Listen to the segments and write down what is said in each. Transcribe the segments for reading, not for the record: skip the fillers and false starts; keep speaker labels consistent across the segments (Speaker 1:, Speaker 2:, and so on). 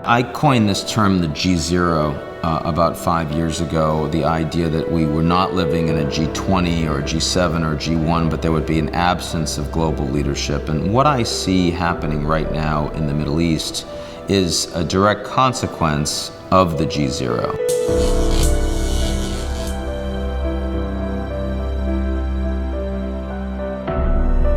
Speaker 1: I coined this term, the G0, about 5 years ago, the idea that we were not living in a G20 or a G7 or a G1, but there would be an absence of global leadership. And what I see happening right now in the Middle East is a direct consequence of the G0.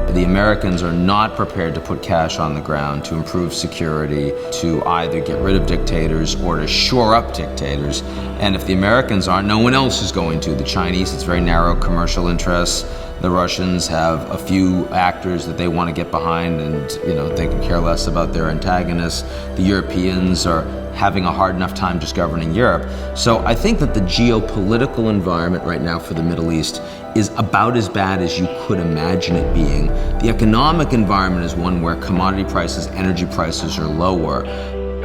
Speaker 1: The Americans are not prepared to put cash on the ground to improve security, to either get rid of dictators or to shore up dictators. And if the Americans aren't, no one else is going to. The Chinese, it's very narrow commercial interests. The Russians have a few actors that they want to get behind, and they can care less about their antagonists. The Europeans are having a hard enough time just governing Europe. So I think that the geopolitical environment right now for the Middle East is about as bad as you could imagine it being. The economic environment is one where commodity prices, energy prices are lower.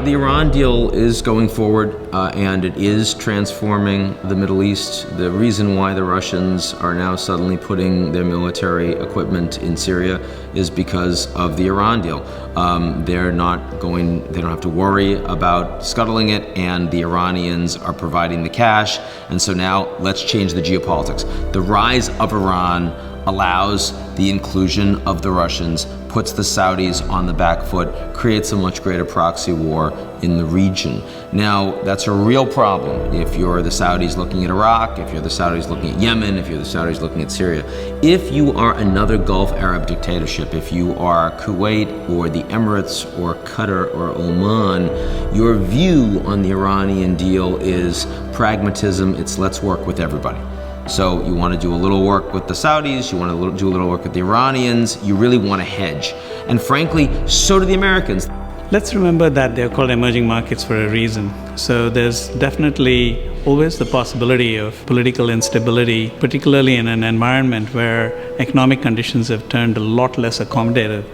Speaker 1: The Iran deal is going forward, and it is transforming the Middle East. The reason why the Russians are now suddenly putting their military equipment in Syria is because of the Iran deal. They don't have to worry about scuttling it, and the Iranians are providing the cash. And so now let's change the geopolitics. The rise of Iran allows the inclusion of the Russians, puts the Saudis on the back foot, creates a much greater proxy war in the region. Now, that's a real problem if you're the Saudis looking at Iraq, if you're the Saudis looking at Yemen, if you're the Saudis looking at Syria. If you are another Gulf Arab dictatorship, if you are Kuwait or the Emirates or Qatar or Oman, your view on the Iranian deal is pragmatism. It's let's work with everybody. So you want to do a little work with the Saudis, you want to do a little work with the Iranians, you really want to hedge. And frankly, so do the Americans.
Speaker 2: Let's remember that they're called emerging markets for a reason. So there's definitely always the possibility of political instability, particularly in an environment where economic conditions have turned a lot less accommodative,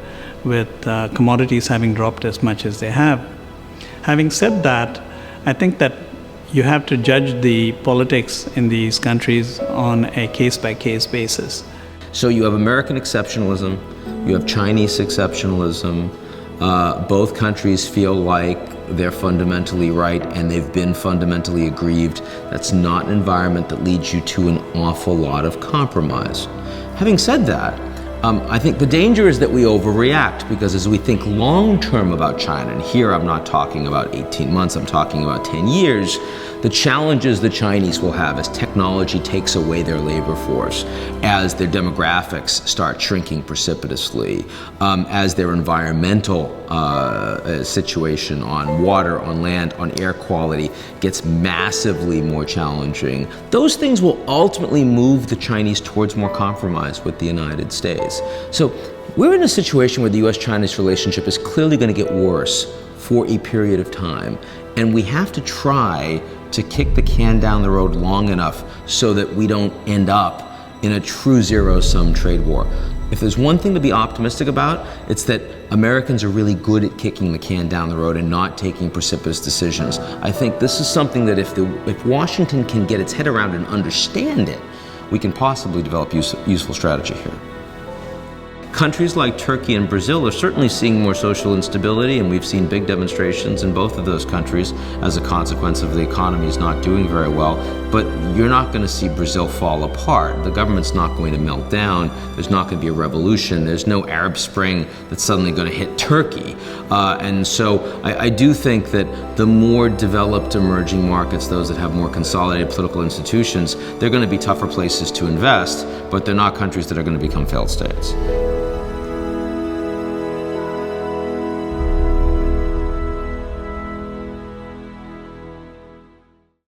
Speaker 2: with commodities having dropped as much as they have. Having said that, I think that you have to judge the politics in these countries on a case-by-case basis.
Speaker 1: So you have American exceptionalism, you have Chinese exceptionalism. Both countries feel like they're fundamentally right, and they've been fundamentally aggrieved. That's not an environment that leads you to an awful lot of compromise. Having said that, I think the danger is that we overreact, because as we think long-term about China, and here I'm not talking about 18 months, I'm talking about 10 years, the challenges the Chinese will have as technology takes away their labor force, as their demographics start shrinking precipitously, as their environmental situation on water, on land, on air quality gets massively more challenging. Those things will ultimately move the Chinese towards more compromise with the United States. So we're in a situation where the U.S.-China's relationship is clearly going to get worse for a period of time, and we have to try to kick the can down the road long enough so that we don't end up in a true zero-sum trade war. If there's one thing to be optimistic about, it's that Americans are really good at kicking the can down the road and not taking precipitous decisions. I think this is something that if Washington can get its head around and understand it, we can possibly develop useful strategy here. Countries like Turkey and Brazil are certainly seeing more social instability, and we've seen big demonstrations in both of those countries as a consequence of the economies not doing very well. But you're not going to see Brazil fall apart. The government's not going to melt down. There's not going to be a revolution. There's no Arab Spring that's suddenly going to hit Turkey. And so I do think that the more developed emerging markets, those that have more consolidated political institutions, they're going to be tougher places to invest, but they're not countries that are going to become failed states.